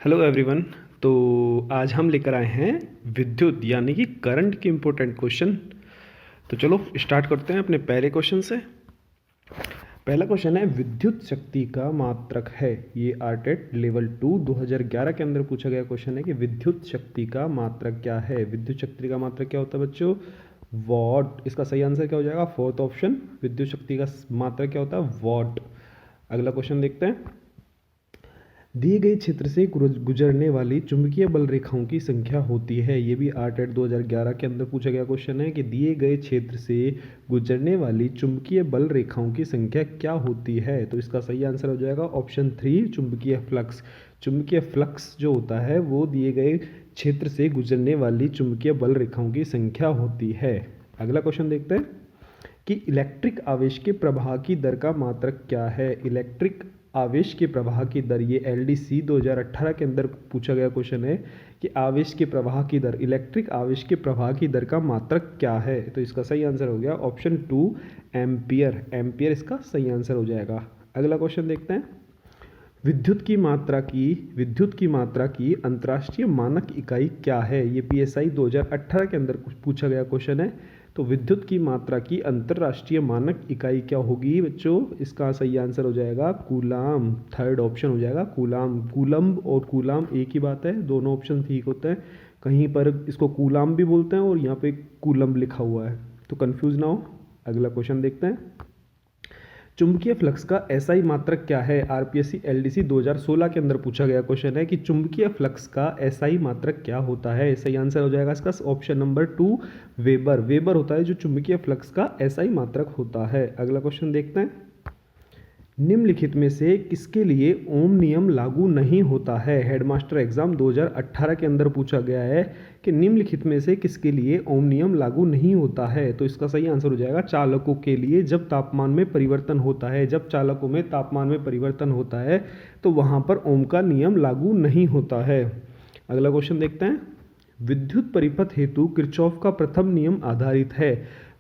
Hello everyone. तो आज हम लेकर आए हैं विद्युत यानी कि करंट के इम्पोर्टेंट क्वेश्चन। तो चलो स्टार्ट करते हैं अपने पहले क्वेश्चन से। पहला क्वेश्चन है विद्युत शक्ति का मात्रक है। ये आरटेट लेवल 2 2011 के अंदर पूछा गया क्वेश्चन है कि विद्युत शक्ति का मात्रक क्या है। विद्युत शक्ति का मात्रक क्या होता है बच्चों? वॉट। इसका सही आंसर क्या हो जाएगा? Fourth option. विद्युत शक्ति का मात्रक क्या होता है? वॉट। अगला क्वेश्चन देखते हैं। दिए गए क्षेत्र से गुजरने वाली चुंबकीय बल रेखाओं की संख्या होती है। ये भी आरटेट 2011 के अंदर पूछा गया क्वेश्चन है कि दिए गए क्षेत्र से गुजरने वाली चुंबकीय बल रेखाओं की संख्या क्या होती है। तो इसका सही आंसर हो जाएगा ऑप्शन 3 चुंबकीय फ्लक्स। चुंबकीय फ्लक्स जो होता है वो दिए गए क्षेत्र से गुजरने वाली चुंबकीय बल रेखाओं की संख्या होती है। अगला क्वेश्चन देखते हैं कि इलेक्ट्रिक आवेश के प्रवाह की दर का मात्रक क्या है। इलेक्ट्रिक आवेश के प्रवाह की दर, ये एलडीसी 2018 के अंदर पूछा गया क्वेश्चन है कि आवेश के प्रवाह की दर, इलेक्ट्रिक आवेश के प्रवाह की दर का मात्रक क्या है। तो इसका सही आंसर हो गया ऑप्शन 2 एम्पियर। एम्पियर इसका सही आंसर हो जाएगा। अगला क्वेश्चन देखते हैं। विद्युत की मात्रा की अंतर्राष्ट्रीय मानक इकाई क्या है। ये पीएसआई 2018 के अंदर पूछा गया क्वेश्चन है। तो विद्युत की मात्रा की अंतर्राष्ट्रीय मानक इकाई क्या होगी बच्चों? इसका सही आंसर हो जाएगा कूलाम। थर्ड ऑप्शन हो जाएगा कूलाम। कूलम्ब और कूलाम एक ही बात है, दोनों ऑप्शन ठीक होते हैं। कहीं पर इसको कूलाम भी बोलते हैं और यहाँ पे कूलम्ब लिखा हुआ है, तो कंफ्यूज ना हो। अगला क्वेश्चन देखते हैं। चुंबकीय फ्लक्स का एसआई मात्रक क्या है। आरपीएससी एलडीसी 2016 के अंदर पूछा गया क्वेश्चन है कि चुंबकीय फ्लक्स का एसआई मात्रक क्या होता है। सही आंसर हो जाएगा इसका ऑप्शन नंबर 2 वेबर। वेबर होता है जो चुंबकीय फ्लक्स का एसआई मात्रक होता है। अगला क्वेश्चन देखते हैं। निम्नलिखित में से किसके लिए ओम नियम लागू नहीं होता है। हेडमास्टर एग्जाम 2018 के अंदर पूछा गया है कि निम्नलिखित में से किसके लिए ओम नियम लागू नहीं होता है। तो इसका सही आंसर हो जाएगा चालकों के लिए। जब तापमान में परिवर्तन होता है, जब चालकों में तापमान में परिवर्तन होता है तो वहां पर ओम का नियम लागू नहीं होता है। अगला क्वेश्चन देखते हैं। विद्युत परिपथ हेतु किरचॉफ का प्रथम नियम आधारित है।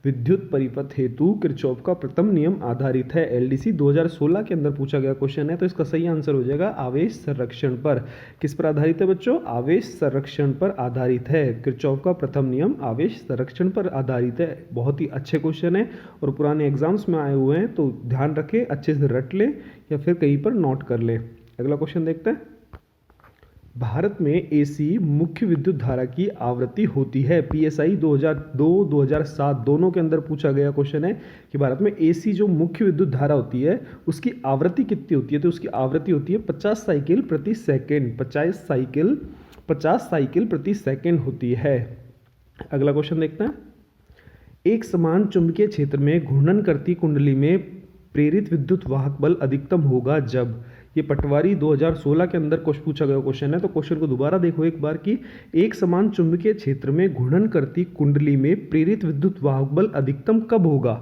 विद्युत परिपथ हेतु किरचॉफ का प्रथम नियम आधारित है। एलडीसी 2016 के अंदर पूछा गया क्वेश्चन है। तो इसका सही आंसर हो जाएगा आवेश संरक्षण पर। किस पर आधारित है बच्चों? आवेश संरक्षण पर आधारित है। किरचॉफ का प्रथम नियम आवेश संरक्षण पर आधारित है। बहुत ही अच्छे क्वेश्चन है और पुराने एग्जाम्स में आए हुए हैं, तो ध्यान रखें, अच्छे से रट ले या फिर कहीं पर नोट कर ले। अगला क्वेश्चन देखते हैं। भारत में एसी मुख्य विद्युत धारा की आवृत्ति होती है। पीएसआई 2002-2007 दोनों के अंदर पूछा गया क्वेश्चन है कि भारत में एसी जो मुख्य विद्युत धारा होती है उसकी आवृत्ति कितनी होती है। तो उसकी आवृत्ति होती है 50 साइकिल प्रति सेकेंड। 50 साइकिल प्रति सेकेंड होती है। अगला क्वेश्चन देखते हैं। एक समान चुंबकीय क्षेत्र में घूर्णन करती कुंडली में प्रेरित विद्युत वाहक बल अधिकतम होगा जब। ये पटवारी 2016 के अंदर पूछा गया क्वेश्चन है। तो क्वेश्चन को दोबारा देखो एक बार कि एक समान चुंबकीय क्षेत्र में घूर्णन करती कुंडली में प्रेरित विद्युत वाहक बल अधिकतम कब होगा।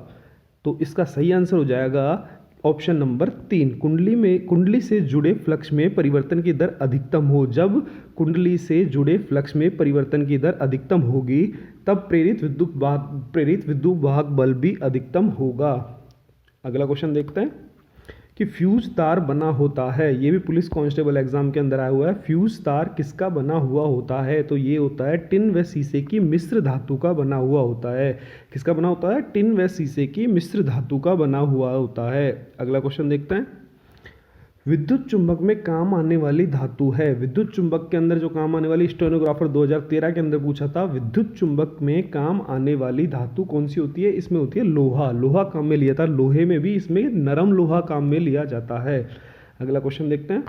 तो इसका सही आंसर हो जाएगा ऑप्शन नंबर 3 कुंडली से जुड़े फ्लक्स में परिवर्तन की दर अधिकतम हो। जब कुंडली से जुड़े फ्लक्स में परिवर्तन की दर अधिकतम होगी तब प्रेरित विद्युत वाहक बल भी अधिकतम होगा। अगला क्वेश्चन देखते हैं कि फ्यूज तार बना होता है। ये भी पुलिस कांस्टेबल एग्जाम के अंदर आया हुआ है। फ्यूज तार किसका बना हुआ होता है। तो ये होता है टिन व शीशे की मिश्र धातु का बना हुआ होता है। किसका बना होता है? टिन व शीशे की मिश्र धातु का बना हुआ होता है। अगला क्वेश्चन देखते हैं। विद्युत चुंबक में काम आने वाली धातु है। विद्युत चुंबक के अंदर जो काम आने वाली, स्टेनोग्राफर 2013 के अंदर पूछा था, विद्युत चुंबक में काम आने वाली धातु कौन सी होती है? इसमें होती है लोहा। लोहा काम में लिया था। लोहे में भी इसमें नरम लोहा काम में लिया जाता है। अगला क्वेश्चन देखते हैं।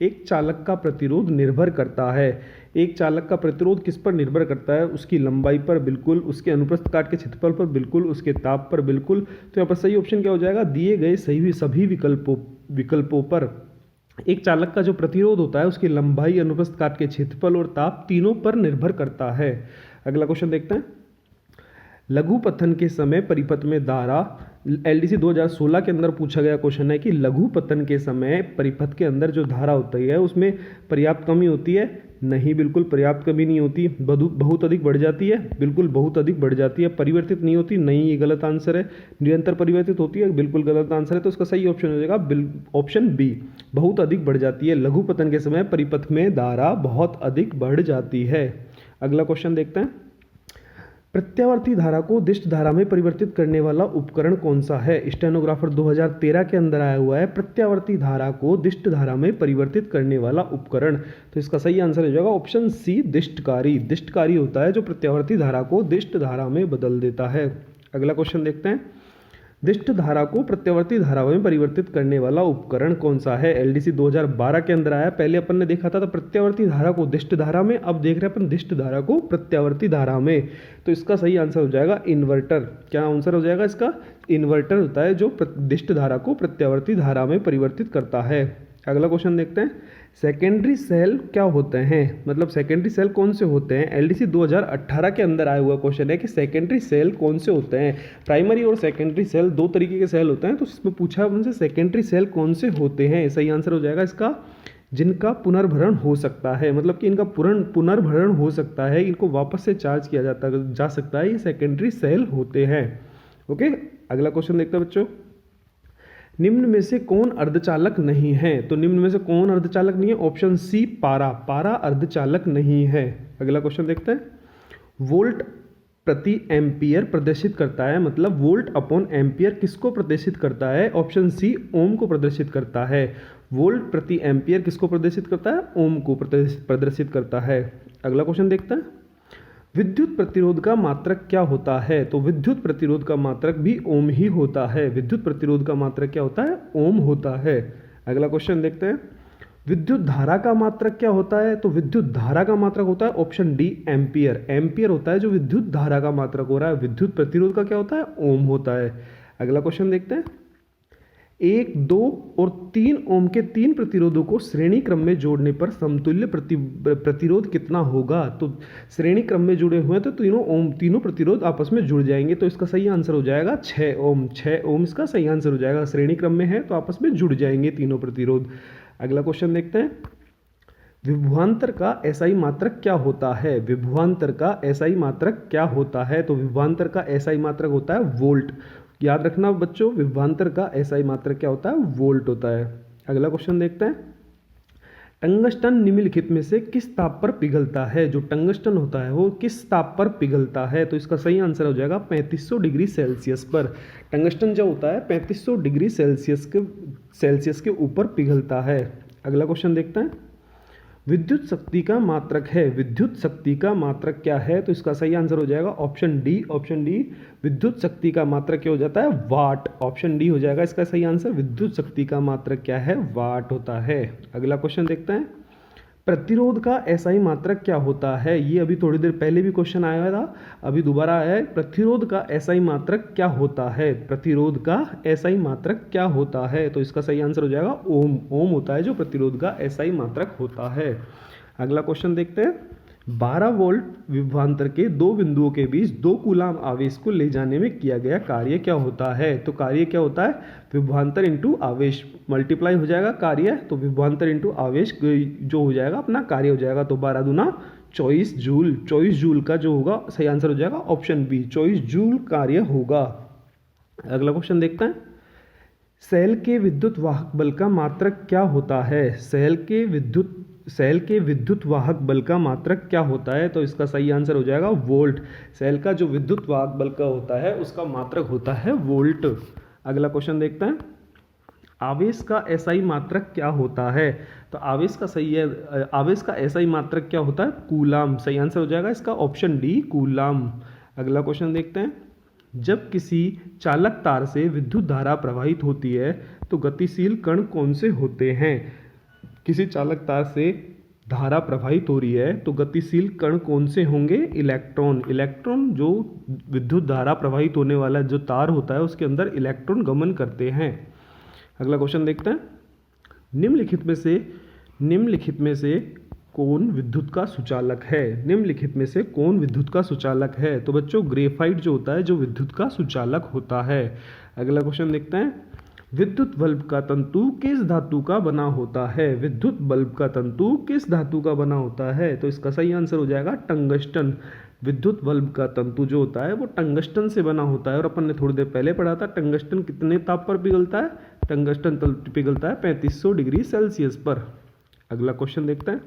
एक चालक का प्रतिरोध निर्भर करता है। एक चालक का प्रतिरोध किस पर निर्भर करता है? उसकी लंबाई पर बिल्कुल, उसके अनुप्रस्थ काट के क्षेत्रफल पर बिल्कुल, उसके ताप पर बिल्कुल। तो यहाँ पर सही ऑप्शन क्या हो जाएगा? दिए गए सभी विकल्पों पर एक चालक का जो प्रतिरोध होता है उसकी लंबाई, अनुप्रस्थ काट के क्षेत्रफल और ताप तीनों पर निर्भर करता है। अगला क्वेश्चन देखते हैं। लघु पथन के समय परिपथ में धारा LDC 2016 के अंदर पूछा गया क्वेश्चन है कि लघु पतन के समय परिपथ के अंदर जो धारा होती है उसमें पर्याप्त कमी होती है? नहीं, बिल्कुल पर्याप्त कमी नहीं होती। बहुत अधिक बढ़ जाती है? बिल्कुल बहुत अधिक बढ़ जाती है। परिवर्तित नहीं होती? नहीं, ये गलत आंसर है। निरंतर परिवर्तित होती है? बिल्कुल गलत आंसर है। तो इसका सही ऑप्शन हो जाएगा ऑप्शन बी, बहुत अधिक बढ़ जाती है। लघु पतन के समय परिपथ में धारा बहुत अधिक बढ़ जाती है। अगला क्वेश्चन देखते हैं। प्रत्यावर्ती धारा को दिष्ट धारा में परिवर्तित करने वाला उपकरण कौन सा है? स्टेनोग्राफर 2013 के अंदर आया हुआ है प्रत्यावर्ती धारा को दिष्ट धारा में परिवर्तित करने वाला उपकरण। तो इसका सही आंसर हो जाएगा ऑप्शन सी, दिष्टकारी। दिष्टकारी होता है जो प्रत्यावर्ती धारा को दिष्ट धारा में बदल देता है। अगला क्वेश्चन देखते हैं। दिष्ट धारा को प्रत्यावर्ती धारा में परिवर्तित करने वाला उपकरण कौन सा है? LDC 2012 के अंदर आया। पहले अपन ने देखा था तो प्रत्यावर्ती धारा को दिष्ट धारा में, अब देख रहे हैं अपन दिष्ट धारा को प्रत्यावर्ती धारा में। तो इसका सही आंसर हो जाएगा इन्वर्टर। क्या आंसर हो जाएगा इसका? इन्वर्टर होता है जो दिष्ट धारा को प्रत्यावर्ती धारा में परिवर्तित करता है। अगला क्वेश्चन देखते हैं। सेकेंडरी सेल क्या होते हैं? मतलब सेकेंडरी सेल कौन से होते हैं? LDC 2018 के अंदर आया हुआ क्वेश्चन है कि सेकेंडरी सेल कौन से होते हैं। प्राइमरी और सेकेंडरी सेल दो तरीके के सेल होते हैं, तो इसमें पूछा उनसे सेकेंडरी सेल कौन से होते हैं। सही आंसर हो जाएगा इसका जिनका पुनर्भरण हो सकता है, मतलब कि इनका पुनर्भरण हो सकता है, इनको वापस से चार्ज किया जा सकता है, ये सेकेंडरी सेल होते हैं। ओके, अगला क्वेश्चन देखते हैं बच्चों। निम्न में से कौन अर्धचालक नहीं है? तो निम्न में से कौन अर्धचालक नहीं है? ऑप्शन सी, पारा। पारा अर्धचालक नहीं है। अगला क्वेश्चन देखते हैं। वोल्ट प्रति एम्पियर प्रदर्शित करता है, मतलब वोल्ट अपॉन एम्पियर किसको प्रदर्शित करता है? ऑप्शन सी, ओम को प्रदर्शित करता है। वोल्ट प्रति एम्पियर किसको प्रदर्शित करता है? ओम को प्रदर्शित करता है। अगला क्वेश्चन देखते हैं। विद्युत प्रतिरोध का मात्रक क्या होता है? तो विद्युत प्रतिरोध का मात्रक भी ओम ही होता है। विद्युत प्रतिरोध का मात्रक क्या होता है? ओम होता है। अगला क्वेश्चन देखते हैं। विद्युत धारा का मात्रक क्या होता है? तो विद्युत धारा का मात्रक होता है ऑप्शन डी, एम्पियर। एम्पियर होता है जो विद्युत धारा का मात्रक हो रहा है। विद्युत प्रतिरोध का क्या होता है? ओम होता है। अगला क्वेश्चन देखते हैं। 1, 2 और 3 ओम के 3 प्रतिरोधों को श्रेणी क्रम में जोड़ने पर समतुल्य प्रतिरोध कितना होगा? तो श्रेणी क्रम में जुड़े हुए हैं तो तीनों प्रतिरोध आपस में जुड़ जाएंगे, तो इसका सही आंसर हो जाएगा 6 ओम। 6 ओम इसका सही आंसर हो जाएगा। श्रेणी क्रम में है तो आपस में जुड़ जाएंगे तीनों प्रतिरोध। अगला क्वेश्चन देखते हैं। विभवांतर का SI मात्रक क्या होता है? विभवांतर का SI मात्रक क्या होता है? तो विभवांतर का SI मात्रक होता है वोल्ट। याद रखना बच्चों, विभवांतर का SI मात्रक क्या होता है? वोल्ट होता है। अगला क्वेश्चन देखते हैं। टंगस्टन निम्नलिखित में से किस ताप पर पिघलता है? जो टंगस्टन होता है वो किस ताप पर पिघलता है? तो इसका सही आंसर हो जाएगा 3500 डिग्री सेल्सियस पर। टंगस्टन जो होता है 3500 डिग्री सेल्सियस के ऊपर पिघलता है। अगला क्वेश्चन देखते हैं। विद्युत शक्ति का मात्रक है। विद्युत शक्ति का मात्रक क्या है? तो इसका सही आंसर हो जाएगा ऑप्शन डी। ऑप्शन डी, विद्युत शक्ति का मात्रक क्या हो जाता है? वाट। ऑप्शन डी हो जाएगा इसका सही आंसर। विद्युत शक्ति का मात्रक क्या है? वाट होता है। अगला क्वेश्चन देखते हैं। प्रतिरोध का SI मात्रक क्या होता है? ये अभी थोड़ी देर पहले भी क्वेश्चन आया था, अभी दोबारा आया है। प्रतिरोध का SI मात्रक क्या होता है? प्रतिरोध का SI मात्रक क्या होता है? तो इसका सही आंसर हो जाएगा ओम। ओम होता है जो प्रतिरोध का SI मात्रक होता है। अगला क्वेश्चन देखते हैं। 12 वोल्ट विभवांतर के दो बिंदुओं के बीच 2 कूलाम आवेश को ले जाने में किया गया कार्य क्या होता है? तो कार्य क्या होता है? विभवांतर इंटू आवेश, मल्टीप्लाई हो जाएगा कार्य, तो विभवांतर इंटू आवेश जो हो जाएगा अपना कार्य हो जाएगा। तो 12 दूना 24 जूल। 24 जूल का जो होगा सही आंसर हो जाएगा ऑप्शन बी, 24 जूल कार्य होगा। अगला क्वेश्चन देखते हैं। सेल के विद्युत वाहक बल का मात्रक क्या होता है? सेल के विद्युत वाहक बल का मात्रक क्या होता है? तो इसका सही आंसर हो जाएगा वोल्ट। सेल का जो विद्युत वाहक बल का होता है उसका मात्रक होता है वोल्ट। अगला क्वेश्चन देखते हैं। आवेश का SI मात्रक क्या होता है? तो आवेश का SI मात्रक क्या होता है? कूलाम। सही आंसर हो जाएगा इसका ऑप्शन डी, कूलाम। अगला क्वेश्चन देखते हैं। जब किसी चालक तार से विद्युत धारा प्रवाहित होती है तो गतिशील कण कौन से होते हैं? किसी चालक तार से धारा प्रवाहित हो रही है तो गतिशील कण कौन से होंगे? इलेक्ट्रॉन। इलेक्ट्रॉन जो विद्युत धारा प्रवाहित होने वाला जो तार होता है उसके अंदर इलेक्ट्रॉन गमन करते हैं। अगला क्वेश्चन देखते हैं। निम्नलिखित में से कौन विद्युत का सुचालक है? निम्नलिखित में से कौन विद्युत का सुचालक है? तो बच्चों ग्रेफाइट जो होता है जो विद्युत का सुचालक होता है। अगला क्वेश्चन देखते हैं, विद्युत बल्ब का तंतु किस धातु का बना होता है? विद्युत बल्ब का तंतु किस धातु का बना होता है? तो इसका सही आंसर हो जाएगा टंगस्टन। विद्युत बल्ब का तंतु जो होता है वो टंगस्टन से बना होता है, और अपन ने थोड़ी देर पहले पढ़ा था टंगस्टन कितने ताप पर पिघलता है? टंगस्टन पिघलता है 3500 डिग्री सेल्सियस पर। अगला क्वेश्चन देखते हैं,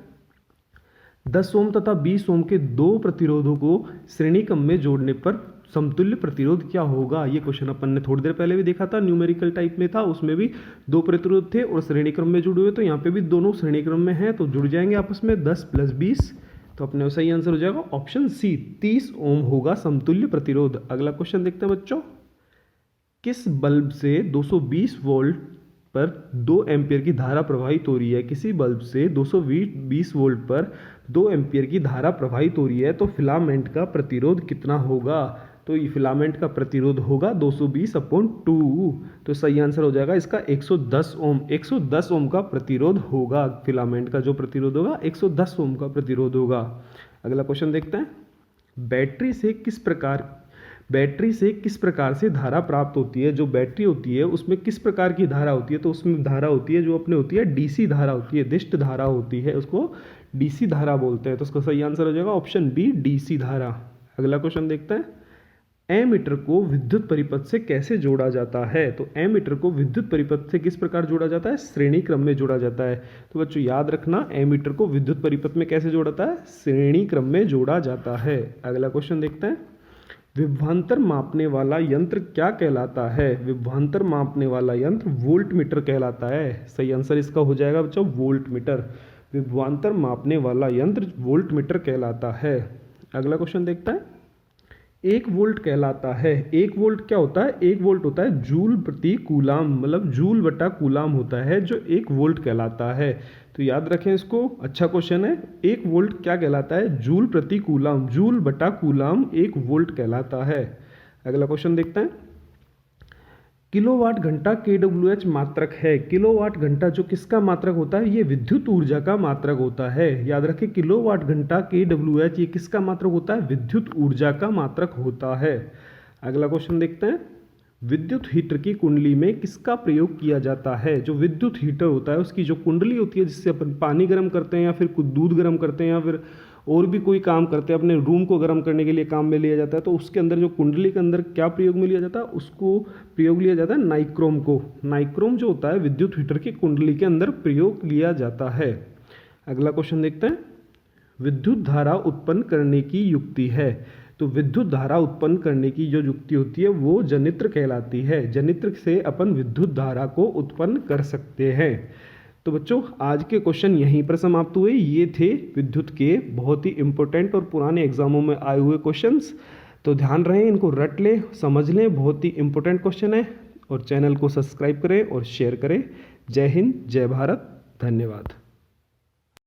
10 ओम तथा 20 ओम के दो प्रतिरोधों को श्रेणी क्रम में जोड़ने पर समतुल्य प्रतिरोध क्या होगा? ये क्वेश्चन अपन ने थोड़ी देर पहले भी देखा था, न्यूमेरिकल टाइप में था, उसमें भी दो प्रतिरोध थे और श्रेणी क्रम में जुड़े हुए, तो यहाँ पे भी दोनों श्रेणी क्रम में हैं तो जुड़ जाएंगे आपस में 10 + 20, तो अपने सही आंसर हो जाएगा ऑप्शन सी 30 ओम होगा समतुल्य प्रतिरोध। अगला क्वेश्चन देखते हैं बच्चों, किस बल्ब से 220 वोल्ट पर 2 एम्पियर की धारा प्रवाहित हो रही है? किसी बल्ब से 220 वोल्ट पर 2 एम्पियर की धारा प्रवाहित हो रही है, तो फिलामेंट का प्रतिरोध कितना होगा? तो ये फिलामेंट का प्रतिरोध होगा 220/2, तो सही आंसर हो जाएगा इसका 110 ओम। 110 ओम का प्रतिरोध होगा, फिलामेंट का जो प्रतिरोध होगा 110 ओम का प्रतिरोध होगा। अगला क्वेश्चन देखते हैं, बैटरी से किस प्रकार से धारा प्राप्त होती है? जो बैटरी होती है उसमें किस प्रकार की धारा होती है? तो उसमें धारा होती है जो अपने होती है डीसी धारा होती है, दिष्ट धारा होती है, उसको डीसी धारा बोलते हैं, तो उसका सही आंसर हो जाएगा ऑप्शन बी डीसी धारा। अगला क्वेश्चन देखते हैं, एमीटर को विद्युत परिपथ से कैसे जोड़ा जाता है? तो एमीटर को विद्युत परिपथ से किस प्रकार जोड़ा जाता है? श्रेणी क्रम में जोड़ा जाता है। तो बच्चों याद रखना, एमीटर को विद्युत परिपथ में कैसे जोड़ा जाता है? श्रेणी क्रम में जोड़ा जाता है। अगला क्वेश्चन देखते हैं, विभवांतर मापने वाला यंत्र क्या कहलाता है? विभवांतर मापने वाला यंत्र वोल्टमीटर कहलाता है। सही आंसर इसका हो जाएगा बच्चों वोल्टमीटर। विभवांतर मापने वाला यंत्र वोल्टमीटर कहलाता है। अगला क्वेश्चन देखते हैं, 1 वोल्ट कहलाता है। 1 वोल्ट क्या होता है? 1 वोल्ट होता है जूल प्रति कूलाम, मतलब जूल बटा कूलाम होता है जो 1 वोल्ट कहलाता है। तो याद रखें इसको, अच्छा क्वेश्चन है। 1 वोल्ट क्या कहलाता है? जूल प्रति कूलाम, जूल बटा कूलाम 1 वोल्ट कहलाता है। अगला क्वेश्चन देखते हैं, किलोवाट घंटा kWh मात्रक है। किलोवाट घंटा जो किसका मात्रक होता है? ये विद्युत ऊर्जा का मात्रक होता है। याद रखें किलोवाट घंटा kWh ये किसका मात्रक होता है? विद्युत ऊर्जा का मात्रक होता है। अगला क्वेश्चन देखते हैं, विद्युत हीटर की कुंडली में किसका प्रयोग किया जाता है? जो विद्युत हीटर होता है उसकी जो कुंडली होती है जिससे अपन पानी गर्म करते हैं या फिर कुछ दूध गर्म करते हैं या फिर और भी कोई काम करते हैं, अपने रूम को गर्म करने के लिए काम में लिया जाता है, तो उसके अंदर जो कुंडली के अंदर क्या प्रयोग में लिया जाता है? उसको प्रयोग लिया जाता है नाइक्रोम को। नाइक्रोम जो होता है विद्युत हीटर की कुंडली के अंदर प्रयोग लिया जाता है। अगला क्वेश्चन देखते हैं, विद्युत धारा उत्पन्न करने की युक्ति है। तो विद्युत धारा उत्पन्न करने की जो युक्ति होती है वो जनित्र कहलाती है। जनित्र से अपन विद्युत धारा को उत्पन्न कर सकते हैं। तो बच्चों आज के क्वेश्चन यहीं पर समाप्त हुए। ये थे विद्युत के बहुत ही इंपॉर्टेंट और पुराने एग्जामों में आए हुए क्वेश्चंस। तो ध्यान रहे, इनको रट लें, समझ लें, बहुत ही इंपॉर्टेंट क्वेश्चन है। और चैनल को सब्सक्राइब करें और शेयर करें। जय हिंद, जय भारत, धन्यवाद।